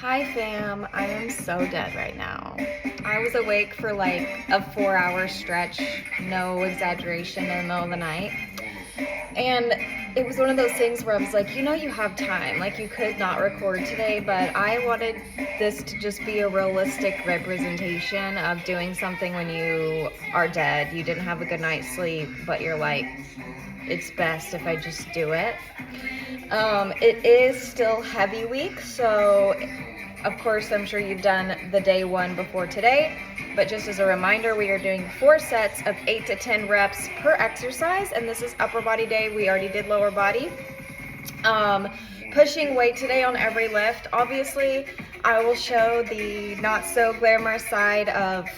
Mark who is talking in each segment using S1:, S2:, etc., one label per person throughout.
S1: Hi fam, I am so dead right now. I was awake for like a 4-hour stretch, no exaggeration, in the middle of the night. And it was one of those things where I was like, you have time. Like, you could not record today, but I wanted this to just be a realistic representation of doing something when you are dead. You didn't have a good night's sleep, but you're like, it's best if I just do it. It is still heavy week, so of course I'm sure you've done the day one before today, but just as a reminder, we are doing 4 sets of 8 to 10 reps per exercise, and this is upper body day. We already did lower body. Pushing weight today on every lift. Obviously, I will show the not so glamorous side of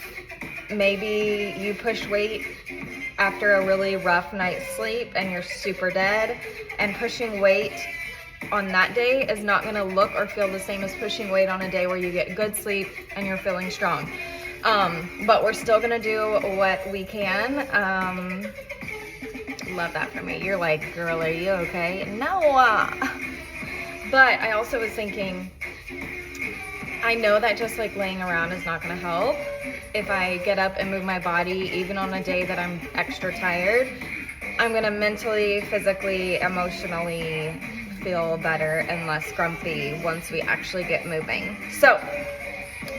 S1: maybe you pushed weight after a really rough night's sleep and you're super dead, and pushing weight on that day is not going to look or feel the same as pushing weight on a day where you get good sleep and you're feeling strong. But we're still going to do what we can. Love that for me. You're like, girl, are you okay? No. But I also was thinking, I know that just like laying around is not going to help. If I get up and move my body, even on a day that I'm extra tired, I'm going to mentally, physically, emotionally feel better and less grumpy once we actually get moving. So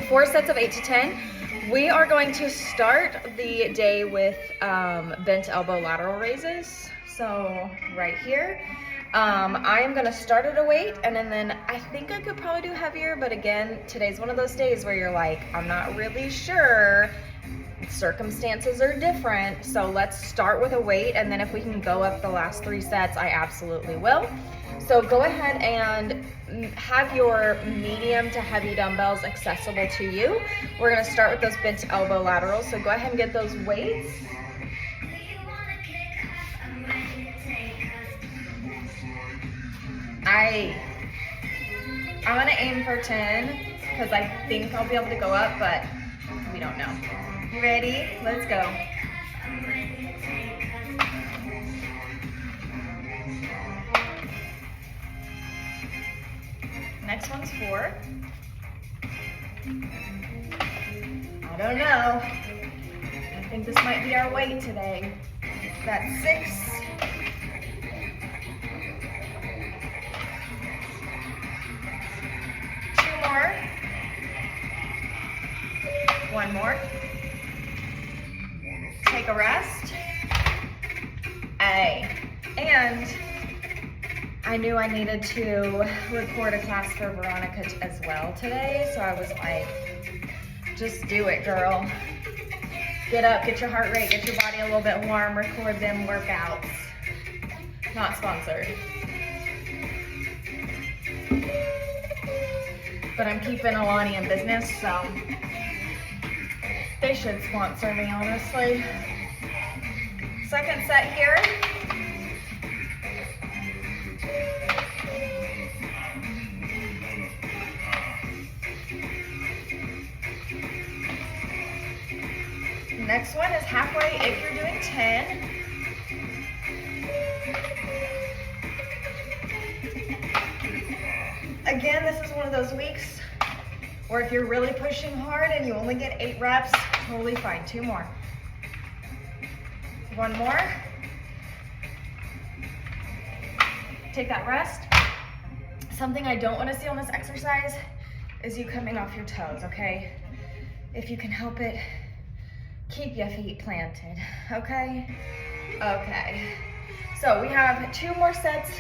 S1: 4 sets of 8 to 10. We are going to start the day with bent elbow lateral raises. So right here, I am going to start at a weight, and then I think I could probably do heavier, but again, today's one of those days where you're like, I'm not really sure. Circumstances are different, so let's start with a weight, and then if we can go up the last 3 sets, I absolutely will. So go ahead and have your medium to heavy dumbbells accessible to you. We're going to start with those bent elbow laterals, so go ahead and get those weights. I'm going to aim for 10 because I think I'll be able to go up, but we don't know. You ready? Let's go. Next one's 4. I don't know. I think this might be our weight today. That's 6. More. 1 more. Take a rest. And I knew I needed to record a class for Veronica as well today, so I was like, just do it, girl. Get up, get your heart rate, get your body a little bit warm, record them workouts. Not sponsored. But I'm keeping Alani in business, so they should sponsor me, honestly. Second set here. Next one is halfway if you're doing 10. Again, this is one of those weeks where if you're really pushing hard and you only get 8 reps, totally fine. 2 more. 1 more. Take that rest. Something I don't want to see on this exercise is you coming off your toes, okay? If you can help it, keep your feet planted, okay? Okay. So we have 2 more sets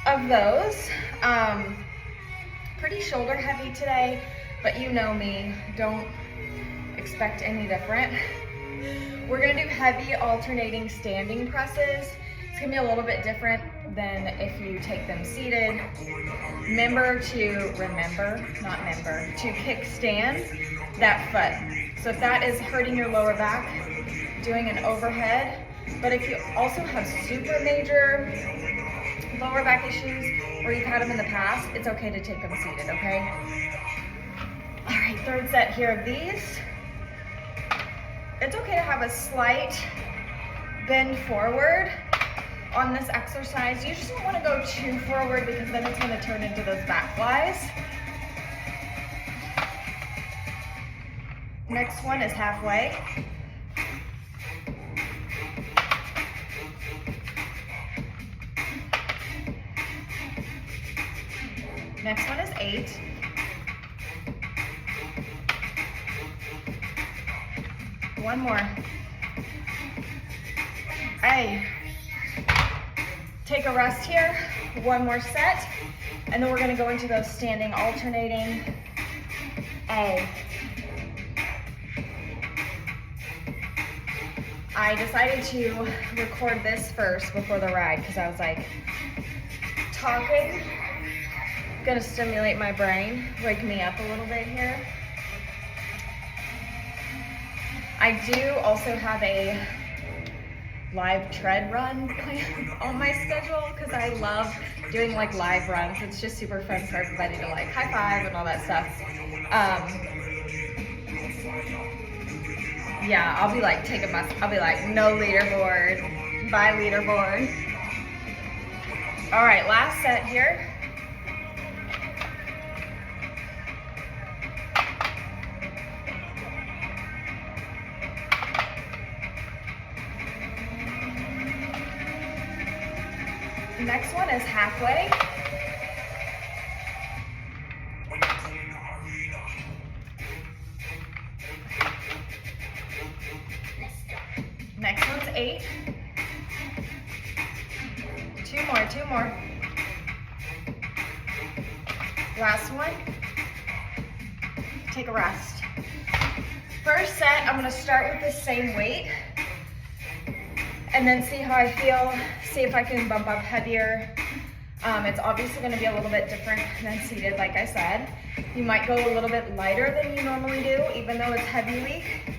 S1: of those. Pretty shoulder heavy today, but you know me, don't expect any different. We're gonna do heavy alternating standing presses. It's gonna be a little bit different than if you take them seated. Remember to kickstand that foot. So if that is hurting your lower back, doing an overhead, but if you also have super major lower back issues, or you've had them in the past, it's okay to take them seated, okay? All right, 3rd set here of these. It's okay to have a slight bend forward on this exercise. You just don't want to go too forward because then it's going to turn into those back flies. Next one is halfway. Next one is 8. One more. Hey, take a rest here. One more set, and then we're gonna go into those standing alternating. A. I decided to record this first before the ride because I was like, talking, gonna stimulate my brain, wake me up a little bit here. I do also have a live tread run plan on my schedule because I love doing like live runs. It's just super fun for everybody to like high five and all that stuff. Yeah, I'll be like I'll be like, no leaderboard, bye leaderboard. All right, last set here. Next one is halfway. Next one's 8. 2 more. Last one. Take a rest. First set, I'm gonna start with the same weight and then see how I feel, see if I can bump up heavier. It's obviously gonna be a little bit different than seated, like I said. You might go a little bit lighter than you normally do, even though it's heavy week,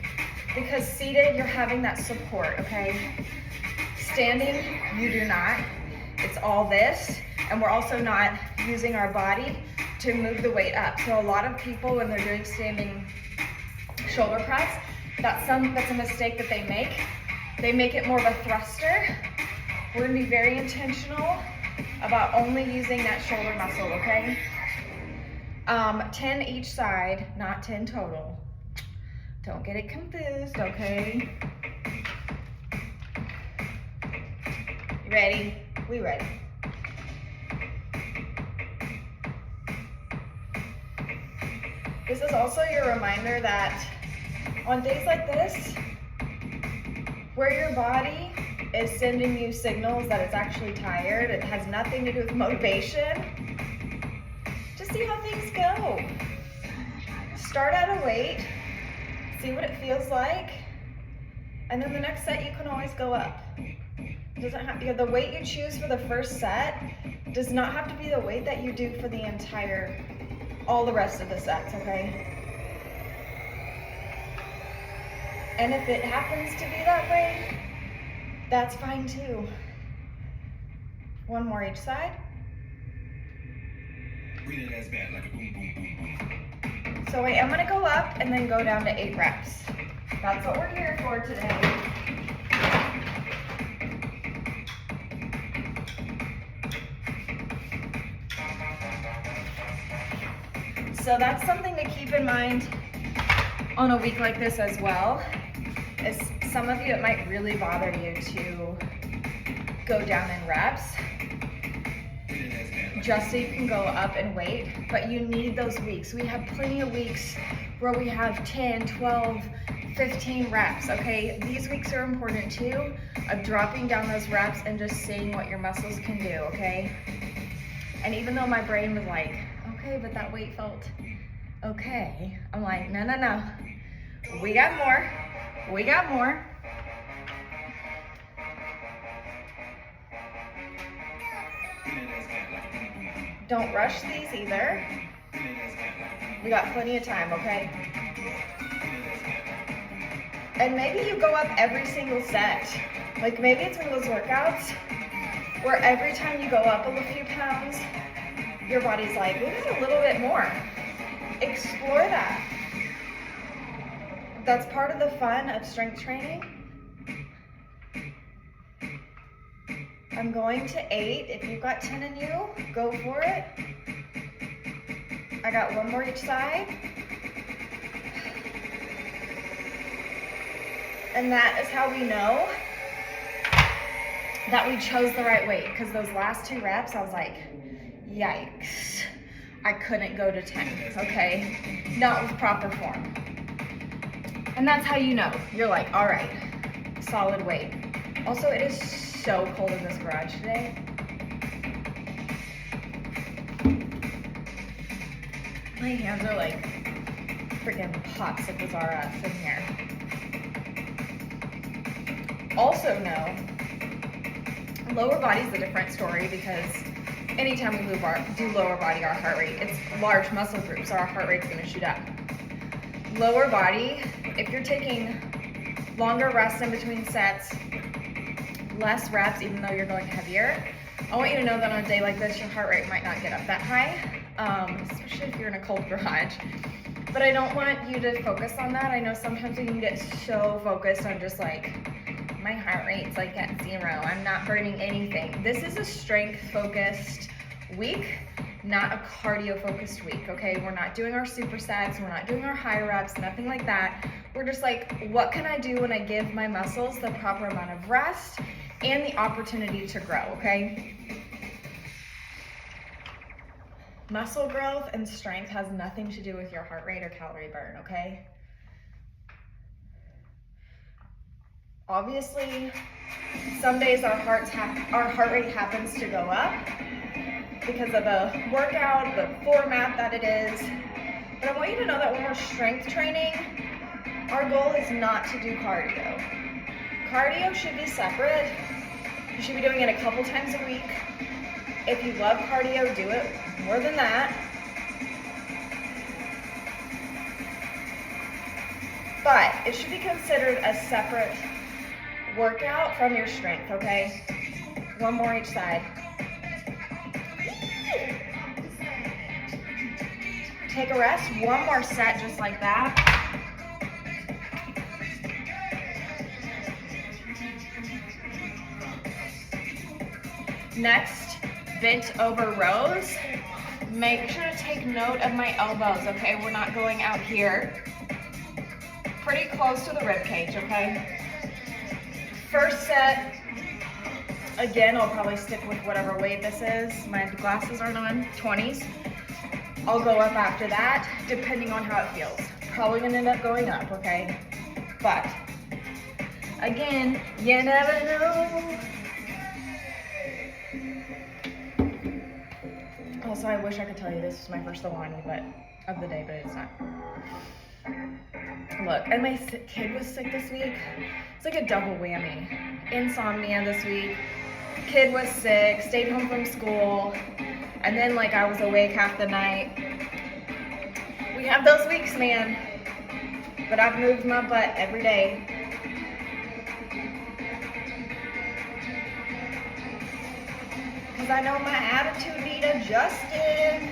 S1: because seated, you're having that support, okay? Standing, you do not. It's all this, and we're also not using our body to move the weight up. So a lot of people, when they're doing standing shoulder press, that's a mistake that they make. They make it more of a thruster. We're gonna be very intentional about only using that shoulder muscle, okay? 10 each side, not 10 total. Don't get it confused, okay? You ready? We ready. This is also your reminder that on days like this, where your body is sending you signals that it's actually tired, it has nothing to do with motivation, just see how things go. Start at a weight, see what it feels like, and then the next set you can always go up. It doesn't have to, the weight you choose for the first set does not have to be the weight that you do for the all the rest of the sets, okay? And if it happens to be that way, that's fine too. One more each side. So I am gonna go up and then go down to 8 reps. That's what we're here for today. So that's something to keep in mind on a week like this as well. Is some of you, it might really bother you to go down in reps just so you can go up in weight, but you need those weeks. We have plenty of weeks where we have 10, 12, 15 reps, okay? These weeks are important too, of dropping down those reps and just seeing what your muscles can do, okay? And even though my brain was like, okay, but that weight felt okay, I'm like, no, no, no. We got more. We got more. Don't rush these either. We got plenty of time, okay? And maybe you go up every single set. Like maybe it's one of those workouts where every time you go up a few pounds, your body's like, we need a little bit more. Explore that. That's part of the fun of strength training. I'm going to 8. If you've got 10 in you, go for it. I got one more each side. And that is how we know that we chose the right weight, because those last 2 reps, I was like, yikes. I couldn't go to 10, okay? Not with proper form. And that's how you know. You're like, all right, solid weight. Also, it is so cold in this garage today. My hands are like freaking popsicles are us in here. Also know, lower body's a different story, because anytime we do lower body, our heart rate, it's large muscle groups, so our heart rate's gonna shoot up. Lower body, if you're taking longer rests in between sets, less reps, even though you're going heavier, I want you to know that on a day like this, your heart rate might not get up that high, especially if you're in a cold garage. But I don't want you to focus on that. I know sometimes you can get so focused on just like, my heart rate's like at 0. I'm not burning anything. This is a strength-focused week, not a cardio-focused week, okay? We're not doing our supersets, we're not doing our high reps, nothing like that. We're just like, what can I do when I give my muscles the proper amount of rest and the opportunity to grow, okay? Muscle growth and strength has nothing to do with your heart rate or calorie burn, okay? Obviously, some days our heart rate happens to go up because of the workout, the format that it is. But I want you to know that when we're strength training, our goal is not to do cardio. Cardio should be separate. You should be doing it a couple times a week. If you love cardio, do it more than that. But it should be considered a separate workout from your strength, okay? 1 more each side. Take a rest, 1 more set just like that. Next, bent over rows. Make sure to take note of my elbows, okay? We're not going out here. Pretty close to the rib cage, okay? First set, again, I'll probably stick with whatever weight this is. My glasses aren't on, 20s. I'll go up after that, depending on how it feels. Probably gonna end up going up, okay? But, again, you never know. Also, I wish I could tell you this was my first Alani of the day, but it's not. Look, and my kid was sick this week. It's like a double whammy. Insomnia this week. Kid was sick, stayed home from school, and then like I was awake half the night. We have those weeks, man. But I've moved my butt every day. Because I know my attitude need adjusted.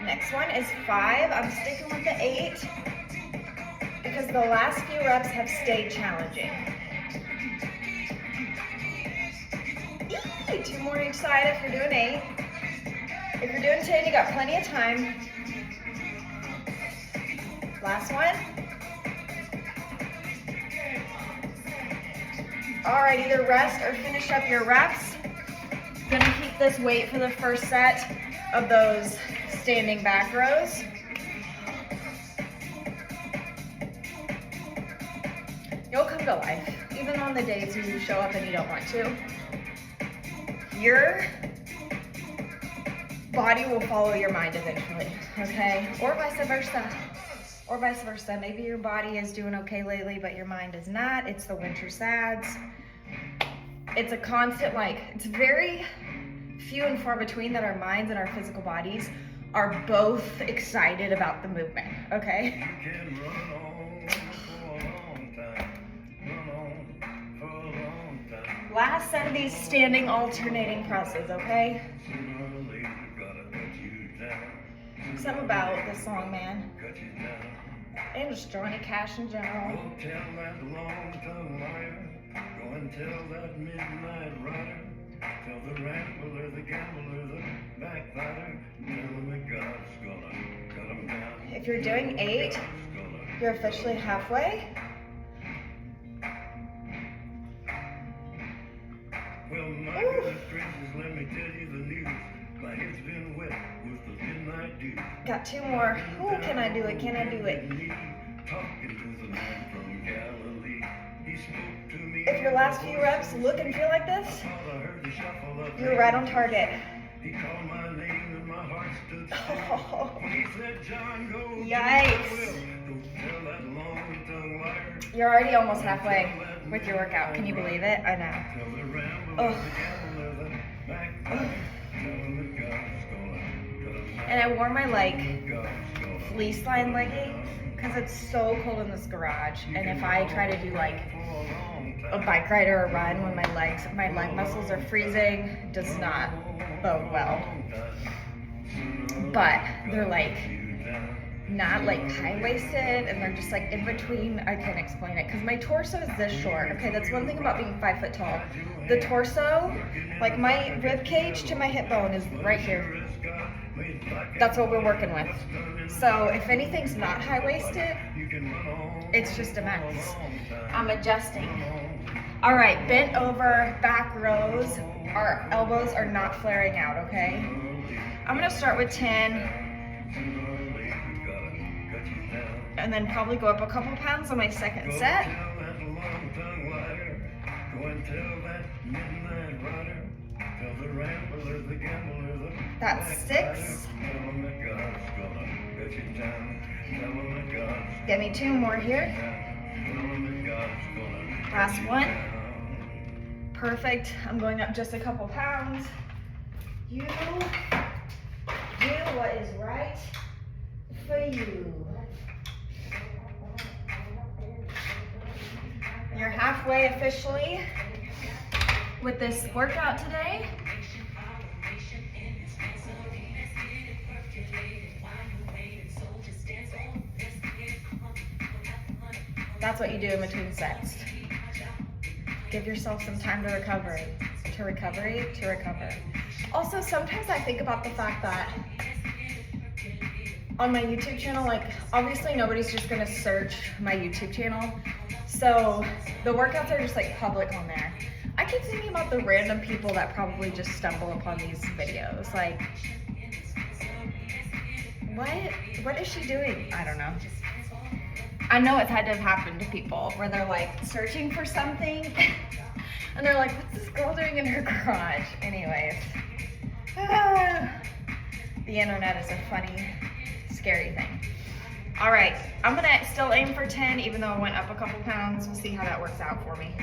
S1: Next one is 5. I'm sticking with the 8 because the last few reps have stayed challenging. 2 more each side if you're doing 8. If you're doing 10, you got plenty of time. Last one. All right, either rest or finish up your reps. Gonna keep this weight for the first set of those standing back rows. You'll come to life, even on the days you show up and you don't want to. Your body will follow your mind eventually, okay? Or vice versa. Or vice versa. Maybe your body is doing okay lately, but your mind is not. It's the winter sads. It's a constant, it's very few and far between that our minds and our physical bodies are both excited about the movement, okay? Last set of these standing alternating presses, okay? Something about this song, man. And just Johnny Cash in general. Go tell that long-tongued liar. Go and tell that midnight rider.
S2: Tell the rambler, the gambler, the backbiter, tell him that God's gonna cut him down.
S1: If you're doing 8, you're officially halfway.
S2: Well, my goodness gracious, let me tell you the news. My head's been wet with the midnight dew.
S1: Got 2 more. Oh, can I do it? Can I do it?
S2: Talking to the man from Galilee. He spoke to me.
S1: If your last few reps look and feel like this, you're right on target.
S2: He called my name and my heart stood still. When he said, John, go.
S1: Yikes.
S2: Tell that long-tongued liar.
S1: You're already almost halfway with your workout. Can you believe it? I know.
S2: Tell the rambler,
S1: Oh.
S2: the gambler, the backbiter, tell him that God's gonna cut him down.
S1: And I wore my like
S2: God's gonna
S1: fleece line leggings because it's so cold in this garage. And if I try to do like a bike ride or a run when my leg muscles are freezing, it does not bode well. But they're like not like high-waisted, and they're just like in between. I can't explain it because my torso is this short. Okay, that's one thing about being 5 foot tall. The torso, like my rib cage to my hip bone is right here. That's what we're working with. So if anything's not high-waisted, it's just a mess. I'm adjusting. All right, bent over, back rows. Our elbows are not flaring out, okay? I'm gonna start with 10, and then probably go up a couple pounds on my second set. That's 6. Give me 2 more here. Last one. Perfect. I'm going up just a couple pounds. You do what is right for you. You're halfway officially with this workout today. That's what you do in between sets. Give yourself some time to recover. Also, sometimes I think about the fact that on my YouTube channel, like obviously nobody's just gonna search my YouTube channel. So the workouts are just like public on there. I keep thinking about the random people that probably just stumble upon these videos. Like, what is she doing? I don't know. I know it's had to have happened to people where they're like searching for something and they're like, what's this girl doing in her garage? Anyways, the internet is a funny, scary thing. All right, I'm gonna still aim for 10 even though I went up a couple pounds. We'll see how that works out for me.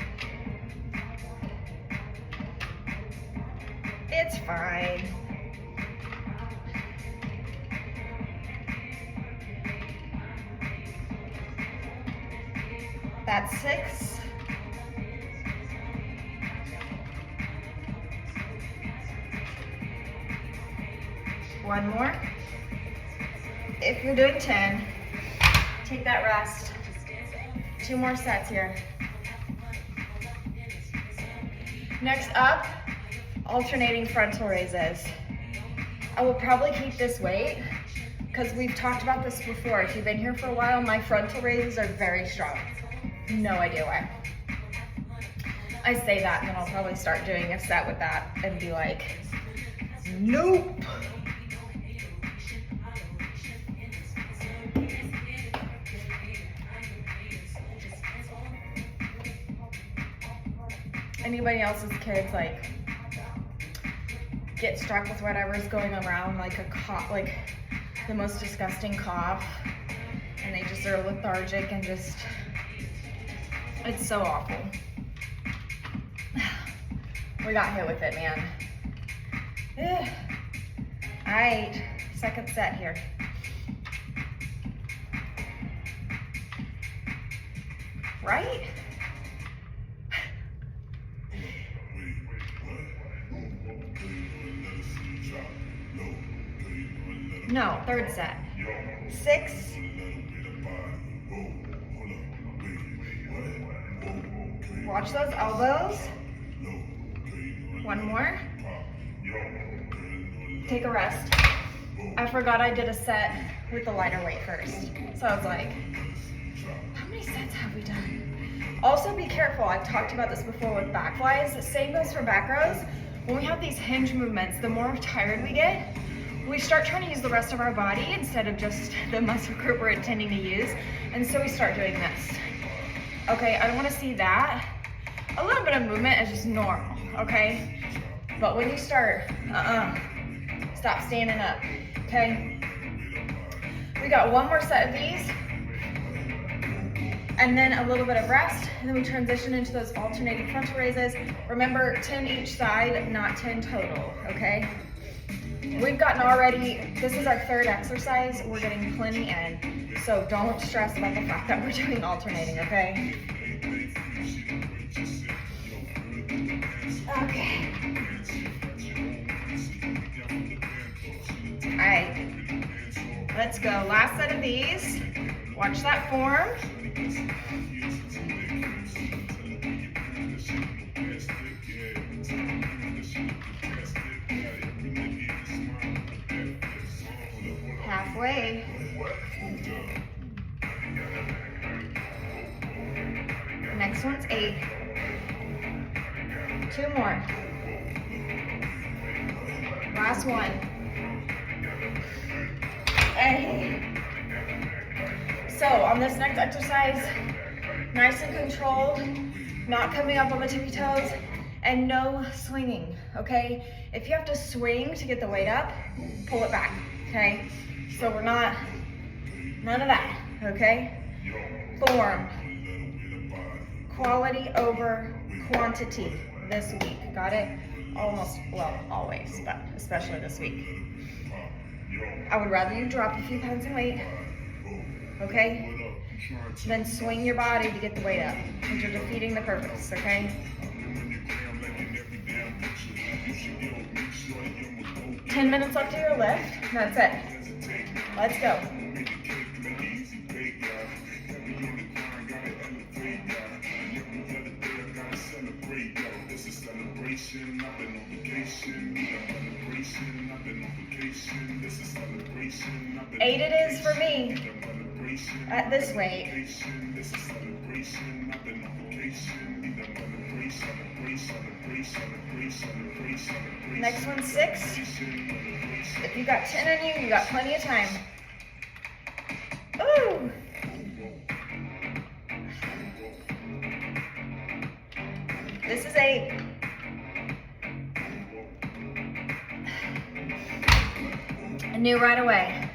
S1: It's fine. That's 6. One more. If you're doing 10, take that rest. 2 more sets here. Next up, alternating frontal raises. I will probably keep this weight because we've talked about this before. If you've been here for a while, my frontal raises are very strong. No idea why. I say that and then I'll probably start doing a set with that and be like, nope. Anybody else's kids like get struck with whatever's going around, like a cough, like the most disgusting cough, and they just are lethargic and just, it's so awful. We got hit with it, man. All right, second set here. Right? No, third set. 6. Watch those elbows. One more. Take a rest. I forgot I did a set with the lighter weight first. So I was like, how many sets have we done? Also be careful, I've talked about this before with back flies. The same goes for back rows. When we have these hinge movements, the more tired we get, we start trying to use the rest of our body instead of just the muscle group we're intending to use. And so we start doing this. Okay, I don't want to see that. A little bit of movement is just normal, okay? But when you start, stop standing up, okay? We got one more set of these, and then a little bit of rest, and then we transition into those alternating frontal raises. Remember, 10 each side, not 10 total, okay? We've gotten already, this is our third exercise, we're getting plenty in, so don't stress about the fact that we're doing alternating, okay? Okay. All right, let's go. Last set of these. Watch that form. Halfway. Next one's 8. 2 more. Last one. Hey. So on this next exercise, nice and controlled, not coming up on the tippy toes, and no swinging, okay? If you have to swing to get the weight up, pull it back, okay? So we're not, none of that, okay? Form, quality over quantity this week, got it? Almost, well, always, but especially this week. I would rather you drop a few pounds in weight, okay? Then swing your body to get the weight up, because you're defeating the purpose, okay? 10 minutes left of your lift, that's it. Let's go. Eight it is for me at this weight. Next one's 6. If you got 10 in you, you got plenty of time. Ooh. This is 8. New right away.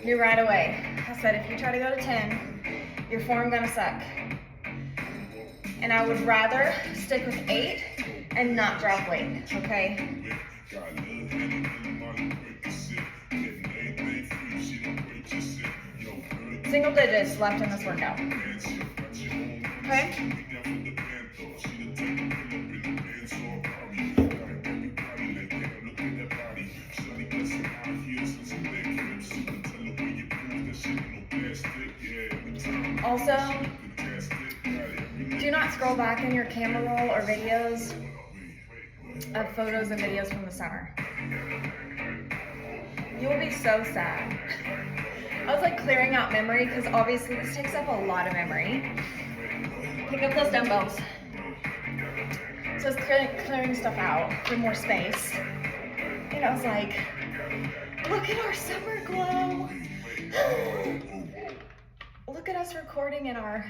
S1: New right away. I said if you try to go to 10, your form gonna suck. And I would rather stick with 8 and not drop weight, okay? Single digits left in this workout. Okay? Also, do not scroll back in your camera roll or videos of photos and videos from the summer. You will be so sad. I was like clearing out memory because obviously this takes up a lot of memory. Pick up those dumbbells. So it's clearing stuff out for more space. And I was like, look at our summer glow. Look at us recording in our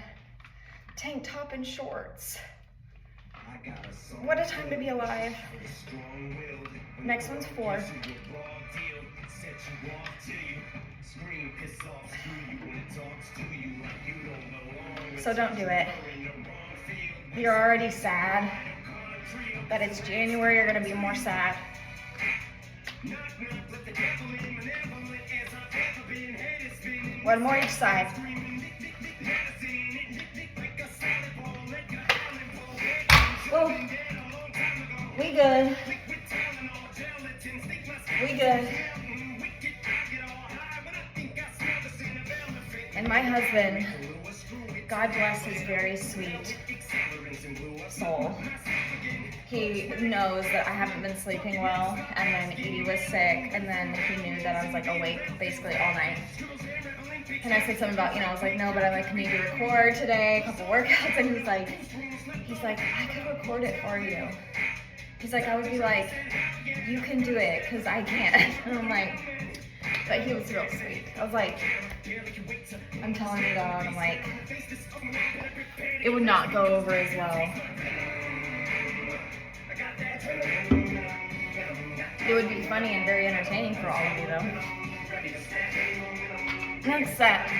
S1: tank top and shorts. What a time to be alive. Next one's 4. So don't do it. You're already sad that it's January, you're gonna be more sad. One more each side. Whoa. We good. We good. And my husband, God bless his very sweet soul. he knows that I haven't been sleeping well, and then Edie was sick, and then he knew that I was like awake basically all night. And I said something about, I was like, no, but I like need to record today, a couple workouts, and he's like, I could record it for you. He's like, I would be like, you can do it, because I can't. And I'm like, but he was real sweet. I was like, I'm telling you dog, I'm like, it would not go over as well. It would be funny and very entertaining for all of you though. Next set.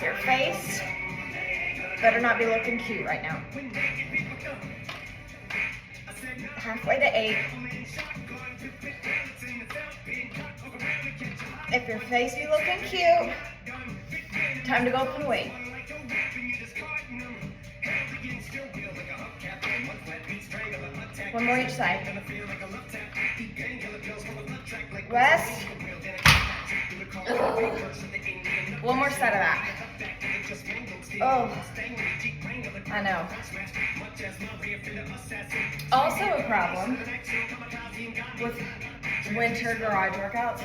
S1: Your face better not be looking cute right now. Halfway to 8. If your face be looking cute, time to go up and weight. One more each side. Rest. One more set of that. Oh, I know. Also a problem with winter garage workouts.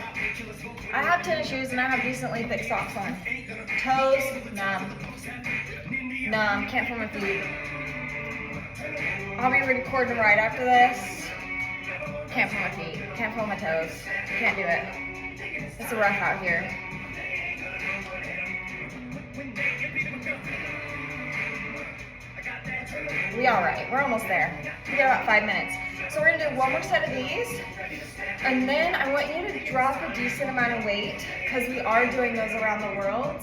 S1: I have tennis shoes and I have decently thick socks on. Toes, numb. Numb, can't feel my feet. I'll be recording right after this. Can't feel my feet, can't feel my toes. Can't do it. It's rough out here. We all right, we're almost there. We got about 5 minutes. So we're gonna do one more set of these, and then I want you to drop a decent amount of weight, because we are doing those around the world.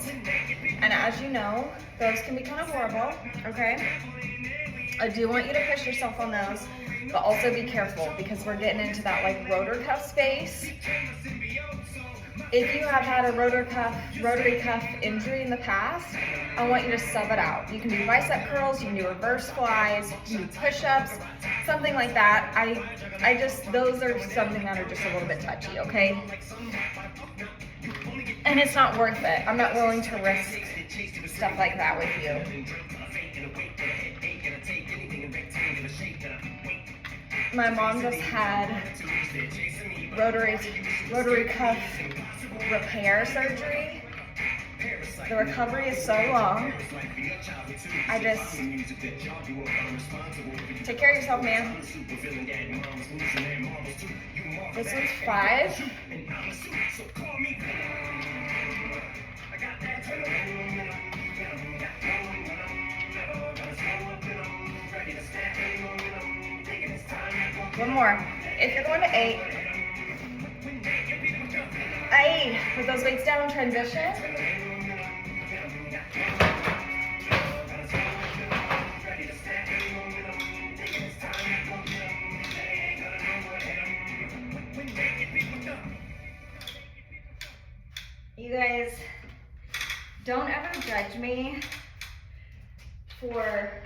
S1: And as you know, those can be kind of horrible, okay? I do want you to push yourself on those, but also be careful, because we're getting into that like rotor cuff space. If you have had a rotary cuff injury in the past, I want you to sub it out. You can do bicep curls, you can do reverse flies, you can do push-ups, something like that. Those are something that are just a little bit touchy, okay? And it's not worth it. I'm not willing to risk stuff like that with you. My mom just had rotary cuff repair surgery. The recovery is so long. Take care of yourself, man. This one's 5. One more. If you're going to 8, put those weights down, transition. You guys, don't ever judge me for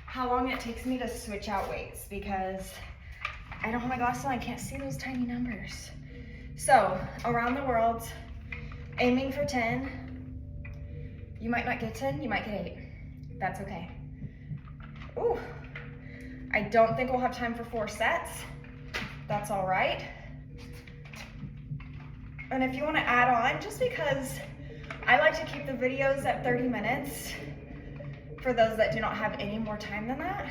S1: how long it takes me to switch out weights, because I don't have my glasses on, I can't see those tiny numbers. So, around the world, aiming for 10. You might not get 10, you might get 8. That's okay. Ooh, I don't think we'll have time for 4 sets. That's all right. And if you want to add on, just because I like to keep the videos at 30 minutes for those that do not have any more time than that.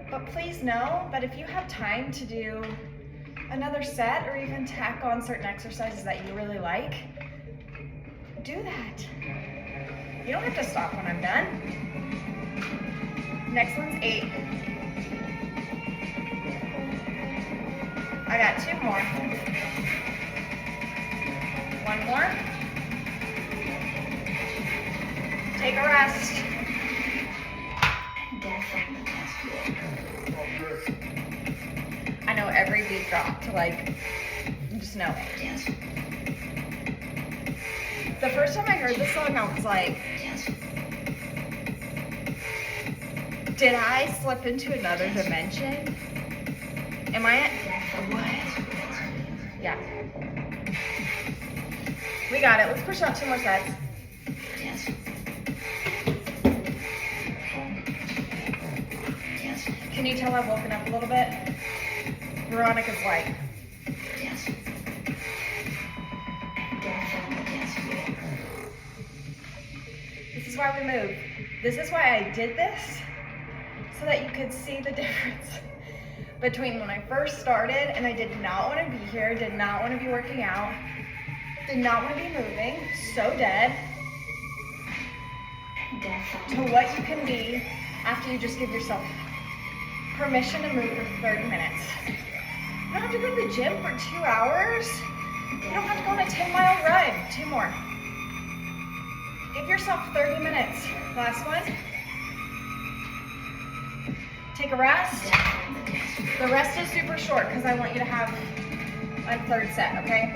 S1: But please know that if you have time to do another set or even tack on certain exercises that you really like, do that. You don't have to stop when I'm done. Next one's 8. I got 2 more. 1 more. Take a rest. I know every beat drop to like, just know it. The first time I heard this song, I was like, did I slip into another dimension? Am I Yeah. We got it. Let's push out 2 more sets. Can you tell I've woken up a little bit? Veronica's like, this is why we moved. This is why I did this, so that you could see the difference between when I first started and I did not want to be here, did not want to be working out, did not want to be moving, so dead, to what you can be after you just give yourself permission to move for 30 minutes. You don't have to go to the gym for 2 hours. You don't have to go on a 10-mile run. 2 more. Give yourself 30 minutes. Last one. Take a rest. The rest is super short because I want you to have a third set, okay?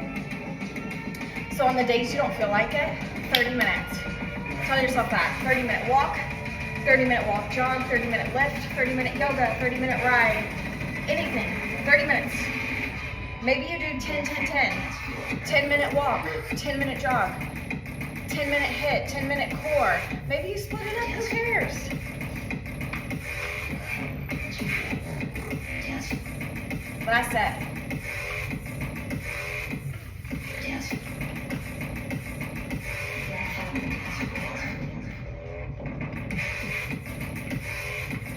S1: So on the days you don't feel like it, 30 minutes. Tell yourself that. 30-minute walk, 30-minute walk jog, 30-minute lift, 30-minute yoga, 30-minute ride, anything, 30 minutes. Maybe you do 10, 10, 10. 10-minute walk, 10-minute jog, 10-minute hit, 10-minute core. Maybe you split it up, who cares? Last set.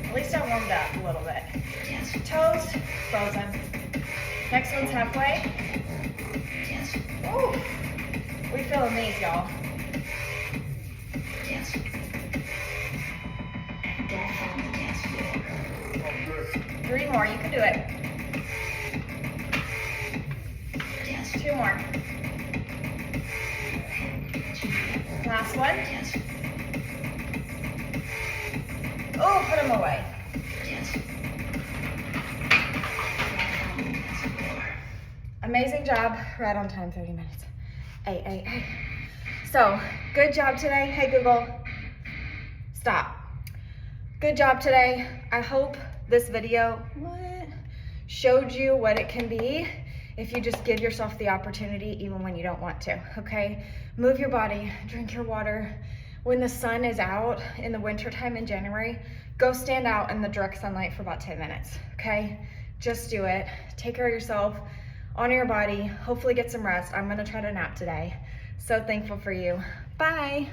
S1: At least I warmed up a little bit. Toes, frozen. Next one's halfway. Ooh, we feeling these, y'all. 3 more, you can do it. 2 more. Last one. Oh, put them away. Amazing job, right on time, 30 minutes. Hey. So, good job today. Hey, Google, stop. Good job today. I hope this video showed you what it can be if you just give yourself the opportunity even when you don't want to, okay? Move your body, drink your water. When the sun is out in the wintertime in January, go stand out in the direct sunlight for about 10 minutes, okay? Just do it. Take care of yourself, honor your body, hopefully get some rest. I'm gonna try to nap today. So thankful for you. Bye.